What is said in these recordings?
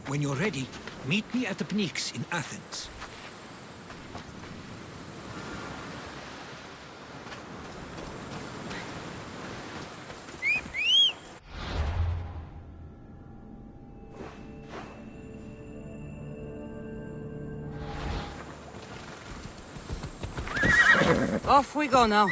When you're ready, meet me at the Perikles in Athens. Off we go now.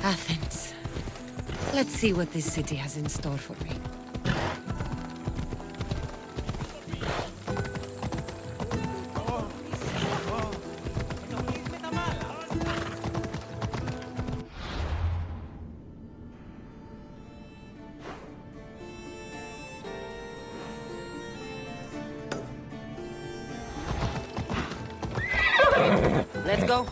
Athens. Let's see what this city has in store for me. Let's go.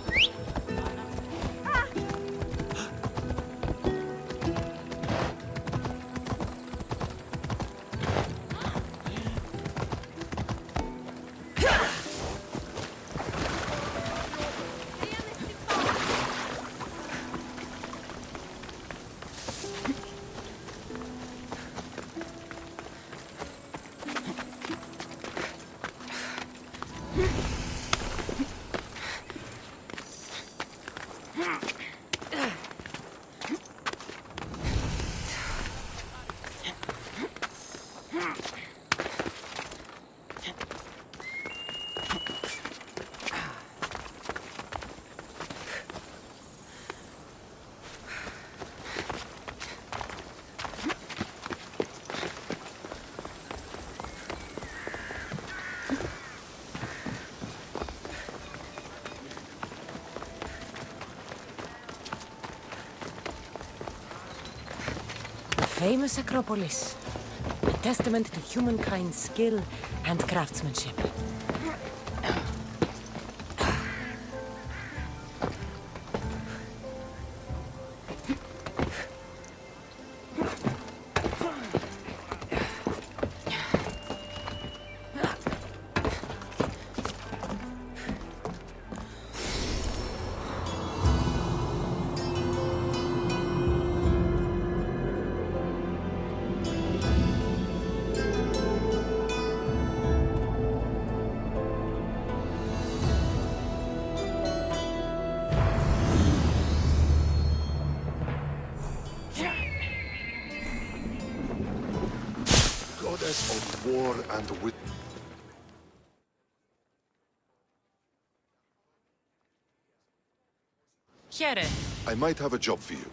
Famous Acropolis, a testament to humankind's skill and craftsmanship. Of war and wit. Here. I might have a job for you.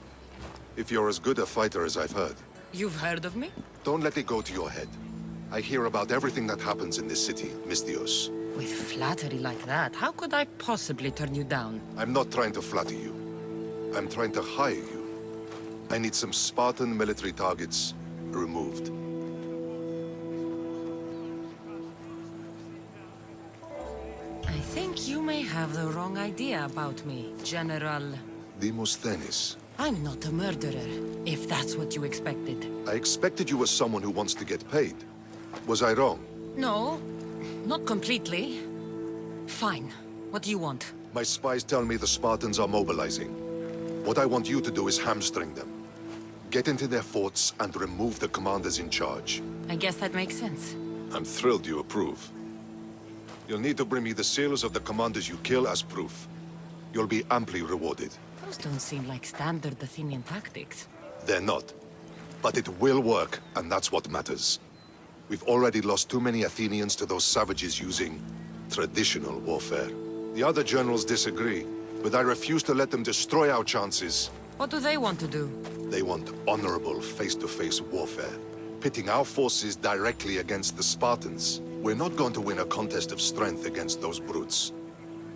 If you're as good a fighter as I've heard. You've heard of me? Don't let it go to your head. I hear about everything that happens in this city, Mystios. With flattery like that, how could I possibly turn you down? I'm not trying to flatter you. I'm trying to hire you. I need some Spartan military targets removed. I think you may have the wrong idea about me, General. Demosthenes. I'm not a murderer, if that's what you expected. I expected you as someone who wants to get paid. Was I wrong? No, not completely. Fine. What do you want? My spies tell me the Spartans are mobilizing. What I want you to do is hamstring them. Get into their forts and remove the commanders in charge. I guess that makes sense. I'm thrilled you approve. You'll need to bring me the sailors of the commanders you kill as proof. You'll be amply rewarded. Those don't seem like standard Athenian tactics. They're not. But it will work, and that's what matters. We've already lost too many Athenians to those savages using traditional warfare. The other generals disagree, but I refuse to let them destroy our chances What do they want to do? They want honorable face-to-face warfare, pitting our forces directly against the Spartans. We're not going to win a contest of strength against those brutes.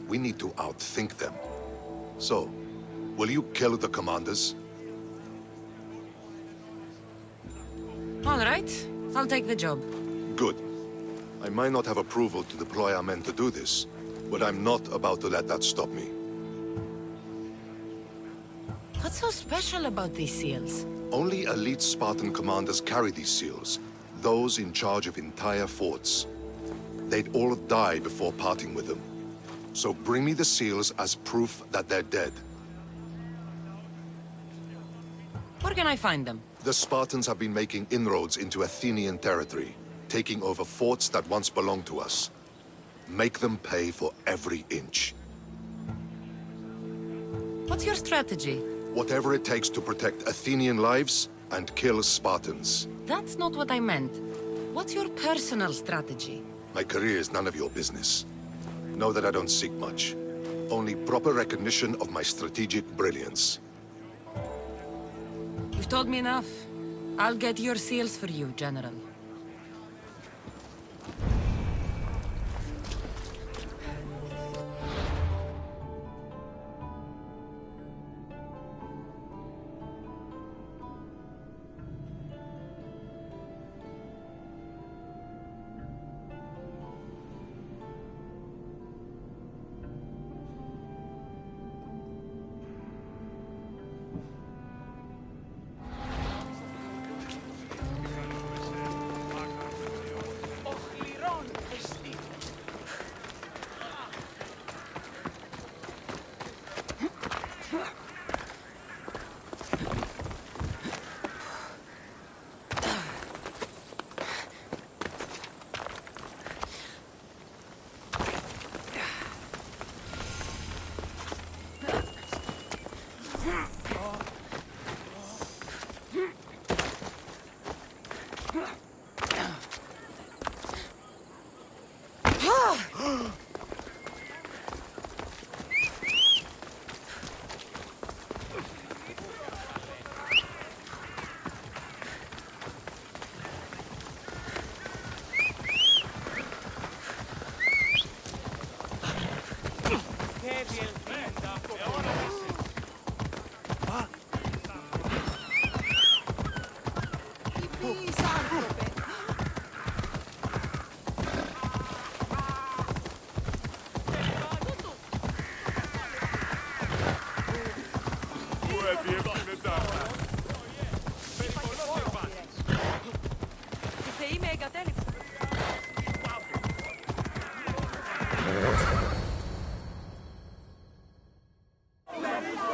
We need to outthink them. So, will you kill the commanders? All right, I'll take the job. Good. I might not have approval to deploy our men to do this, but I'm not about to let that stop me. What's so special about these seals? Only elite Spartan commanders carry these seals, those in charge of entire forts. They'd all die before parting with them. So bring me the seals as proof that they're dead. Where can I find them? The Spartans have been making inroads into Athenian territory, taking over forts that once belonged to us. Make them pay for every inch. What's your strategy? Whatever it takes to protect Athenian lives and kill Spartans. That's not what I meant. What's your personal strategy? My career is none of your business. Know that I don't seek much. Only proper recognition of my strategic brilliance. You've told me enough. I'll get your seals for you, General.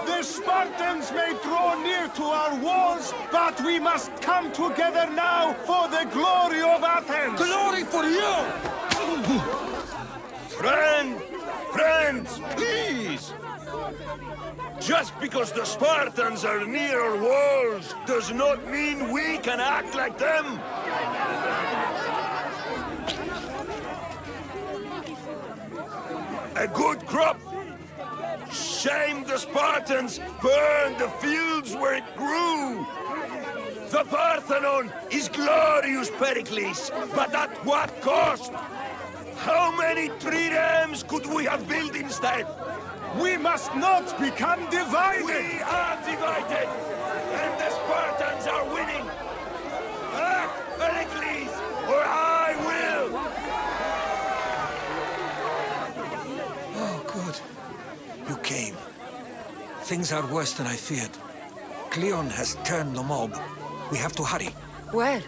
The Spartans may draw near to our walls, but we must come together now for the glory of Athens! Glory for you! Friends, please! Just because the Spartans are near our walls does not mean we can act like them! A good crop! Shame the Spartans burned the fields where it grew! The Parthenon is glorious, Perikles, but at what cost? How many triremes could we have built instead? We must not become divided! We are divided, and the Spartans are winning! Act, Perikles, or I will! Oh, good. You came. Things are worse than I feared. Kleon has turned the mob. We have to hurry. Where?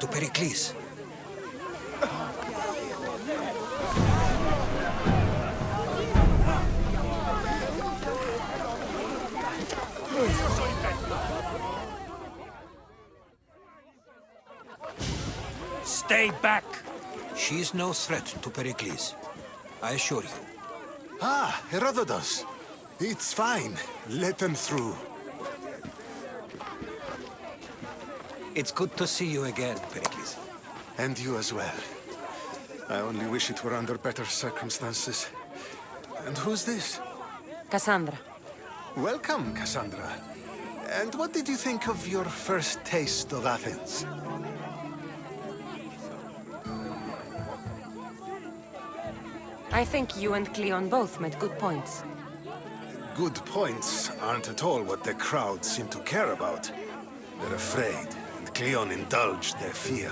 To Perikles. Stay back! She is no threat to Perikles. I assure you. Ah, Herodotus. It's fine. Let them through. It's good to see you again, Perikles. And you as well. I only wish it were under better circumstances. And who's this? Cassandra. Welcome, Cassandra. And what did you think of your first taste of Athens? I think you and Kleon both made good points. Good points aren't at all what the crowd seem to care about. They're afraid, and Kleon indulged their fear.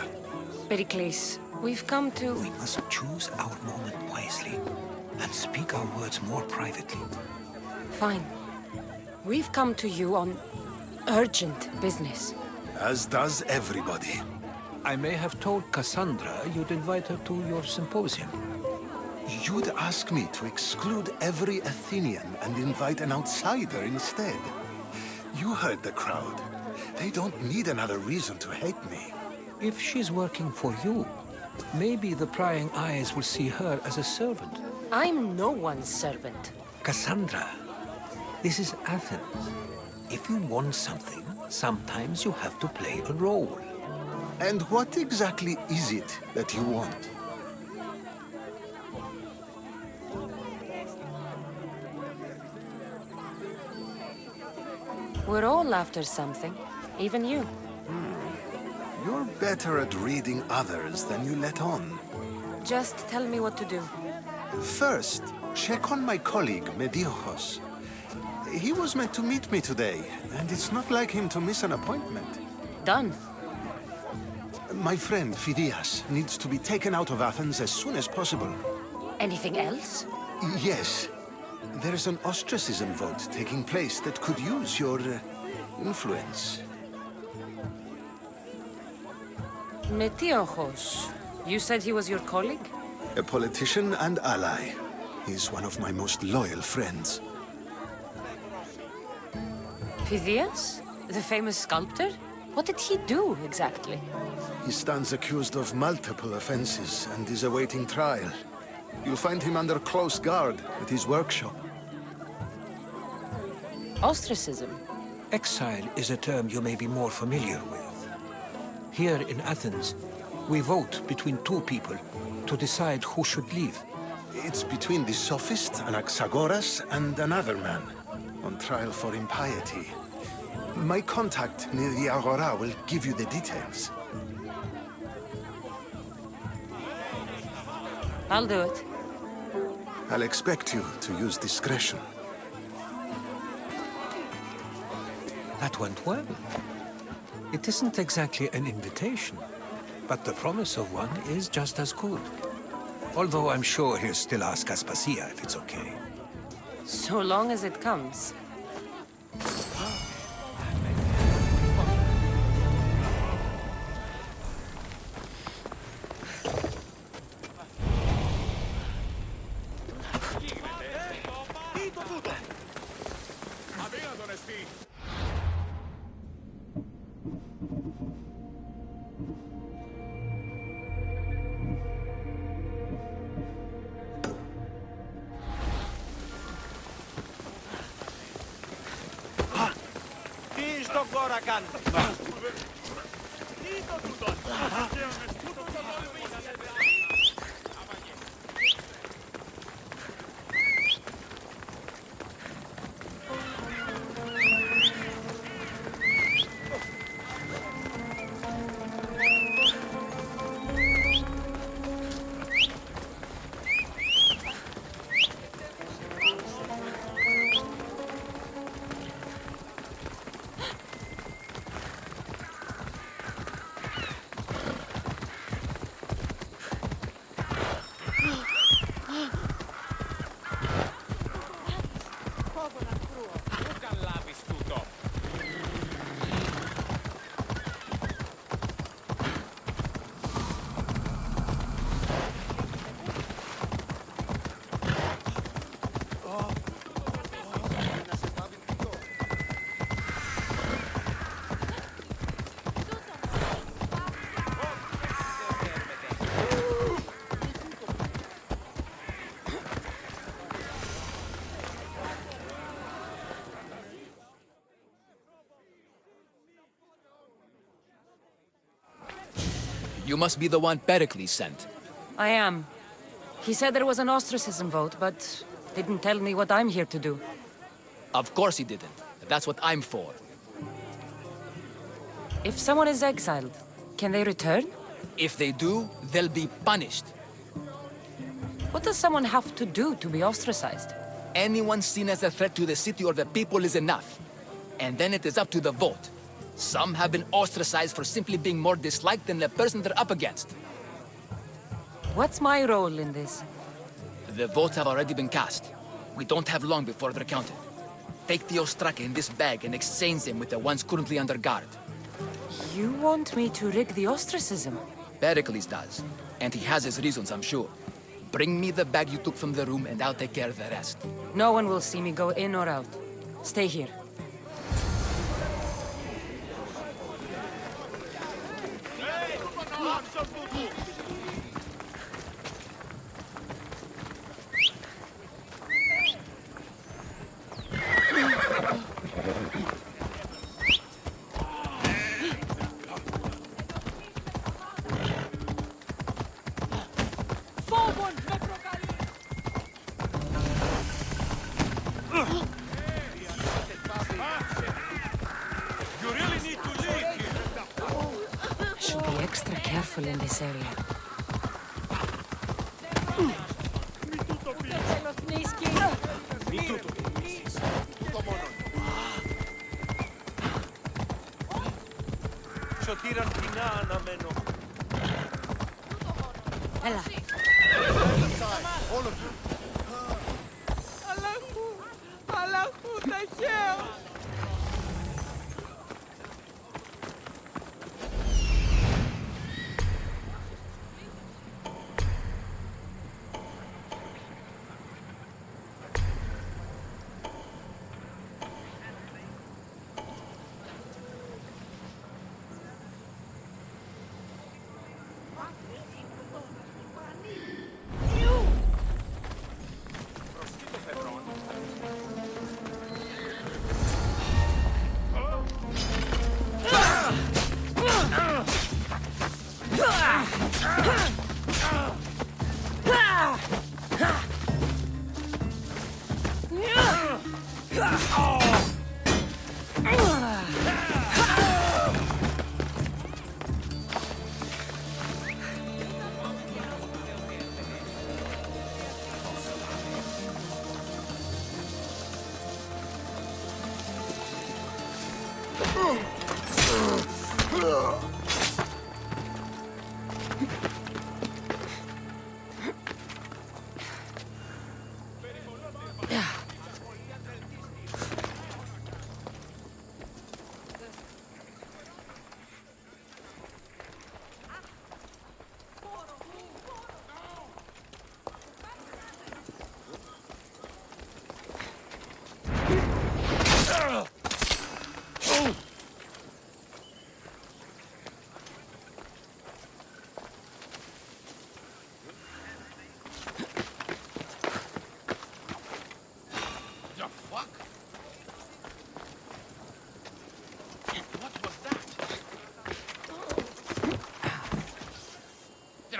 Perikles, we've come to... We must choose our moment wisely and speak our words more privately. Fine. We've come to you on urgent business. As does everybody. I may have told Kassandra you'd invite her to your symposium. You'd ask me to exclude every Athenian and invite an outsider instead. You heard the crowd. They don't need another reason to hate me. If she's working for you, maybe the prying eyes will see her as a servant. I'm no one's servant. Kassandra, this is Athens. If you want something, sometimes you have to play a role. And what exactly is it that you want? We're all after something, even you. You're better at reading others than you let on. Just tell me what to do. First, check on my colleague, Mediocos. He was meant to meet me today, and it's not like him to miss an appointment. Done. My friend, Phidias, needs to be taken out of Athens as soon as possible. Anything else? Yes. There's an ostracism vote taking place that could use your influence. Metiochos. You said he was your colleague? A politician and ally. He's one of my most loyal friends. Phidias? The famous sculptor? What did he do, exactly? He stands accused of multiple offenses and is awaiting trial. You'll find him under close guard at his workshop. Ostracism? Exile is a term you may be more familiar with. Here in Athens, we vote between two people to decide who should leave. It's between the sophist Anaxagoras and another man, on trial for impiety. My contact near the Agora will give you the details. I'll do it. I'll expect you to use discretion. That went well. It isn't exactly an invitation, but the promise of one is just as good. Although I'm sure he'll still ask Aspasia if it's okay. So long as it comes. Τι στον κόρα κάνετε. You must be the one Perikles sent. I am. He said there was an ostracism vote, but didn't tell me what I'm here to do. Of course he didn't. That's what I'm for. If someone is exiled, can they return? If they do, they'll be punished. What does someone have to do to be ostracized? Anyone seen as a threat to the city or the people is enough. And then it is up to the vote. Some have been ostracized for simply being more disliked than the person they're up against. What's my role in this? The votes have already been cast. We don't have long before they're counted. Take the Ostraka in this bag and exchange them with the ones currently under guard. You want me to rig the ostracism? Perikles does. And he has his reasons, I'm sure. Bring me the bag you took from the room and I'll take care of the rest. No one will see me go in or out. Stay here. Should be extra careful in this area. Ella.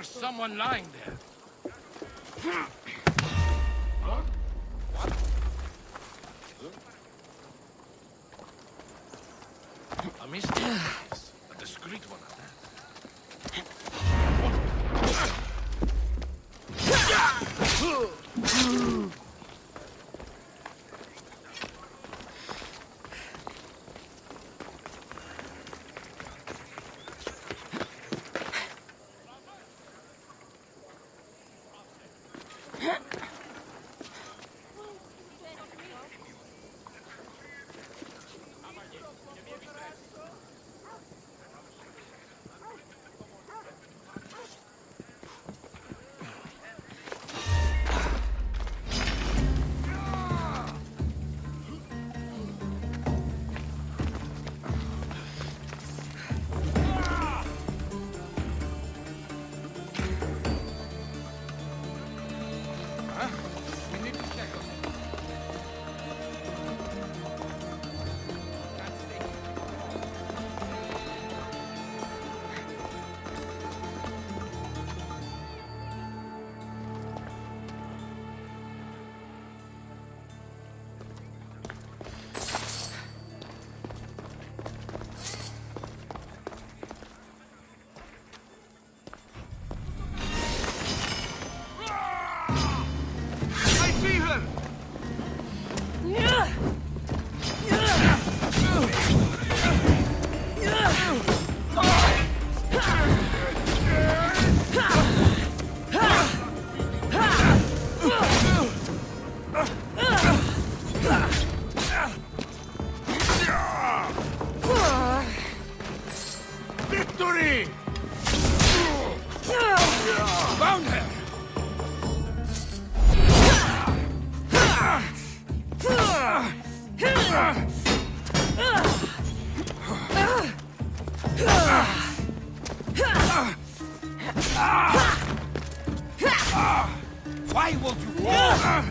Someone lying there. A mystery. A discreet one. me! Found her! Why won't you fall?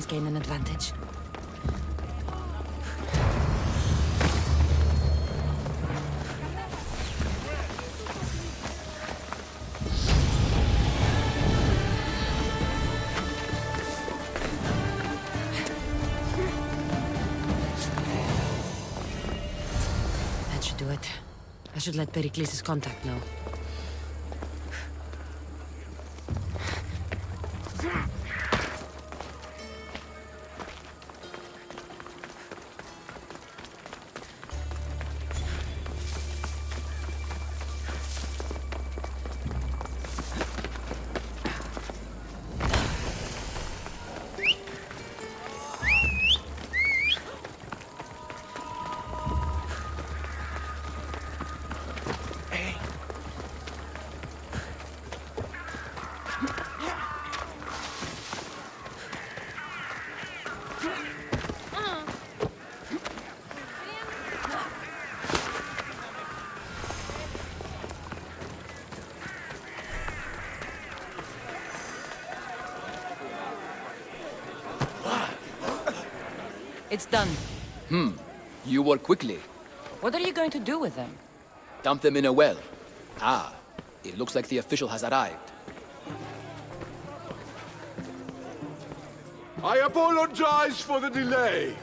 Gain an advantage. That should do it. I should let Perikles' contact know. It's done. You work quickly. What are you going to do with them? Dump them in a well. Ah, it looks like the official has arrived. I apologize for the delay.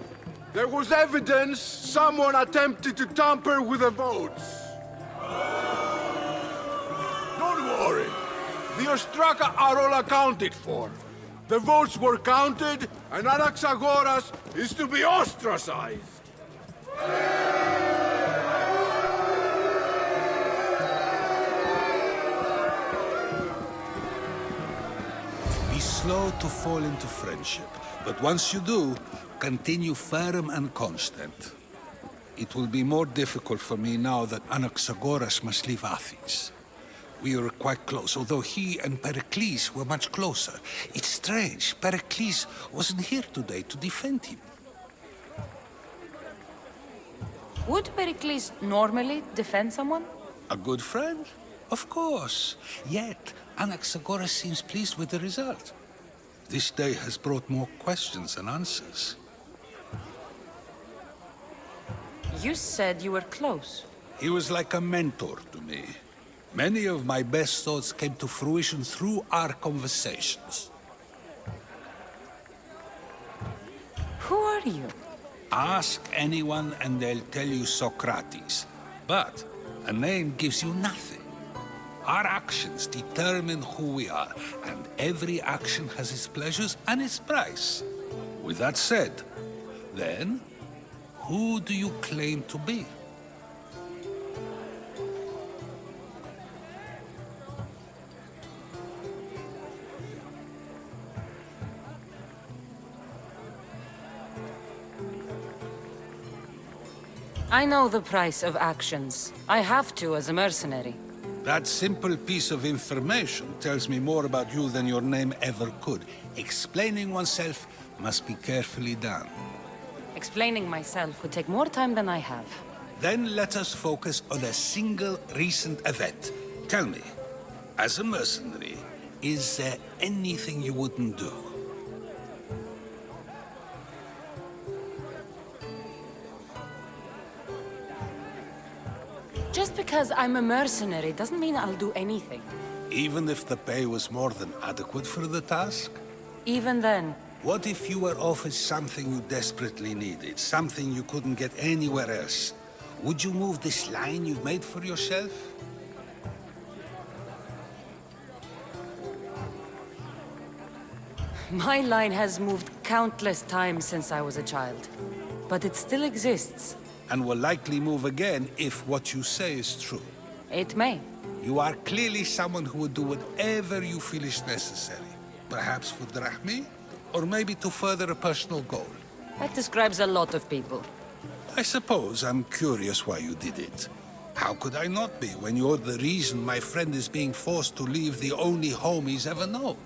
There was evidence someone attempted to tamper with the votes. Don't worry. The Ostraka are all accounted for. The votes were counted, and Anaxagoras is to be ostracized. Be slow to fall into friendship, but once you do, continue firm and constant. It will be more difficult for me now that Anaxagoras must leave Athens. We were quite close, although he and Perikles were much closer. It's strange, Perikles wasn't here today to defend him. Would Perikles normally defend someone? A good friend? Of course. Yet, Anaxagoras seems pleased with the result. This day has brought more questions than answers. You said you were close. He was like a mentor to me. Many of my best thoughts came to fruition through our conversations. Who are you? Ask anyone and they'll tell you Socrates. But a name gives you nothing. Our actions determine who we are, and every action has its pleasures and its price. With that said, then, who do you claim to be? I know the price of actions. I have to as a mercenary. That simple piece of information tells me more about you than your name ever could. Explaining oneself must be carefully done. Explaining myself would take more time than I have. Then let us focus on a single recent event. Tell me, as a mercenary, is there anything you wouldn't do? Just because I'm a mercenary doesn't mean I'll do anything. Even if the pay was more than adequate for the task? Even then, What if you were offered something you desperately needed, something you couldn't get anywhere else? Would you move this line you've made for yourself? my line has moved countless times since I was a child. But it still exists. And will likely move again if what you say is true. It may. You are clearly someone who would do whatever you feel is necessary. Perhaps for drachmi, or maybe to further a personal goal. That describes a lot of people. I suppose I'm curious why you did it. How could I not be when you're the reason my friend is being forced to leave the only home he's ever known?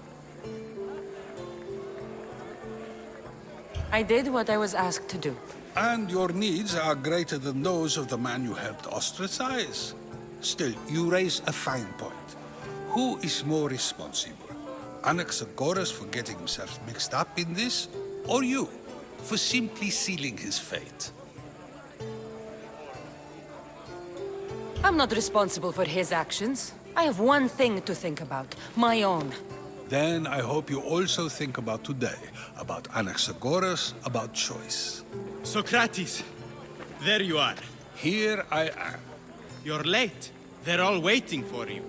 I did what I was asked to do. And your needs are greater than those of the man you helped ostracize. Still, you raise a fine point. Who is more responsible? Anaxagoras for getting himself mixed up in this, or you, for simply sealing his fate? I'm not responsible for his actions. I have one thing to think about, my own. Then I hope you also think about today, about Anaxagoras, about choice. Socrates, there you are. Here I am. You're late. They're all waiting for you.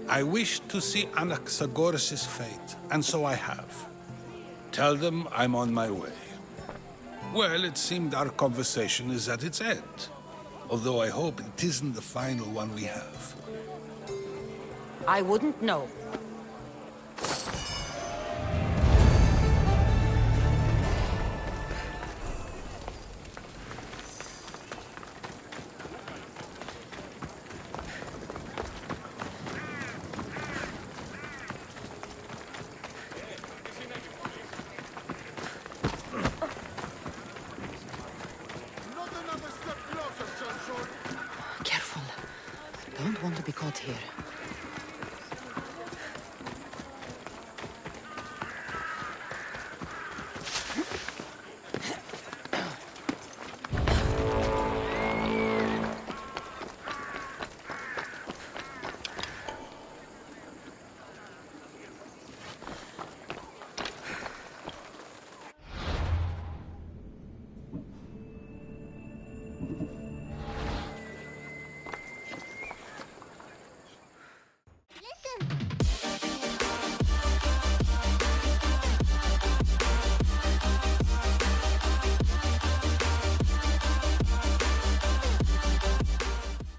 I wish to see Anaxagoras' fate, and so I have. Tell them I'm on my way. Well, it seemed our conversation is at its end. Although I hope it isn't the final one we have. I wouldn't know. Careful. Don't want to be caught here.